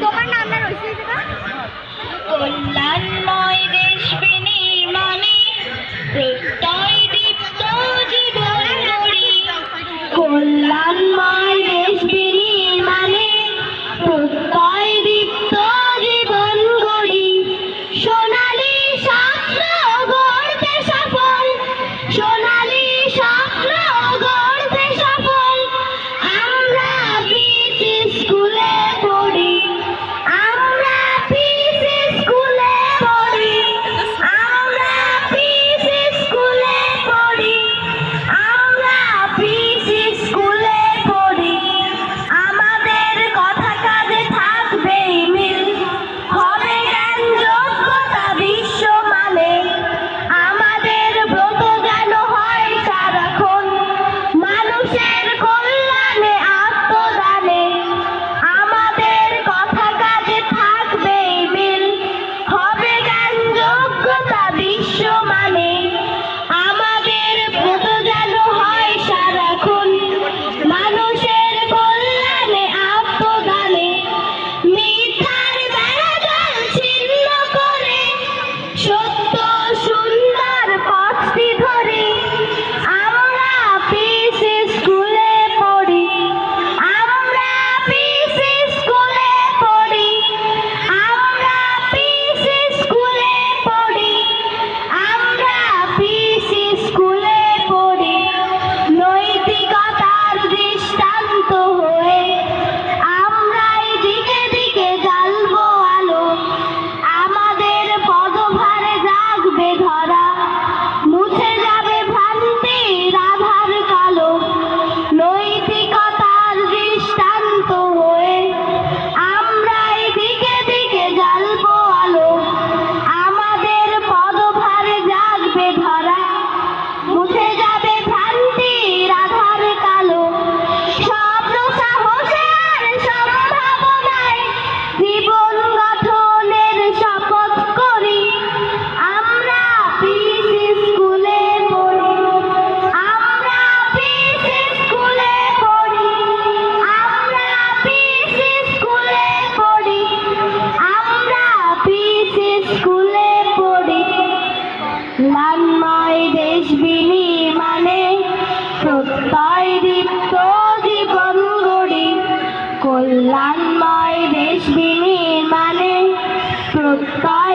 তোমার নামটা রয়েছে কল্যাণময় দেশ বিনির্মাণে প্রত্যয় দীপ্ত জীবন গড়ি। কল্যাণময় দেশ বিনির্মাণে প্রত্যয় দীপ্ত জীবন গড়ি। সোনালী স্বপ্ন গড়তে সফল, সোনালী স্বপ্ন গড়তে সফল। আমরা পিসি স্কুলে পড়ি, আমরা পিসি স্কুলে পড়ি, আমরা পিসি স্কুলে পড়ি, আমরা পিসি স্কুলে পড়ি। আমাদের কথা কাজে থাকবে মিল, হবে জ্ঞান যোগ্যতা বিশ্বমানে। আমাদের ব্রত যেন হয় সারাক্ষণ মানুষের কল্যাণে আত্মদানে। আমাদের কথা কাজে থাকবে মিল, হবে জ্ঞান যোগ্যতা বিশ্বমানে। আমাদের ব্রত যেন হয় সারাক্ষণ মানুষের কল্যাণে আত্মদানে। মিথ্যার বেড়াজাল ছিন্ন করে সত্য সুন্দর পথটি ধরে। আমরা পিসি স্কুলে পড়ি, আমরা পিসি স্কুলে পড়ি, আমরা পিসি স্কুলে পড়ি, আমরা পিসি স্কুলে পড়ি। নৈতিকতার দৃষ্টান্ত হয়ে আমরাই দিকে দিকে জ্বালবো আলো। আমাদের পদভারে জাগবে ধরা, মুছে যাবে ভ্রান্তির আধার কালো। নৈতিকতার দৃষ্টান্ত হয়ে আমরাই দিকে দিকে জ্বালবো আলো। আমাদের পদভারে জাগবে ধরা, মুছে যাবে ভ্রান্তির আধার কালো। স্বপ্ন সাহসে আর সম্ভাবনায় জীবন গঠনের শপথ করি। আমরা পিসি স্কুলে পড়ি, আমরা পিসি স্কুলে পড়ি, আমরা পিসি স্কুলে পড়ি, আমরা পিসি স্কুলে পড়ি। কল্যাণময় দেশ বিনির্মাণে প্রত্যয় দীপ্ত জীবন গড়ি। কল্যাণময় দেশ বিনির্মাণে প্রত্যয়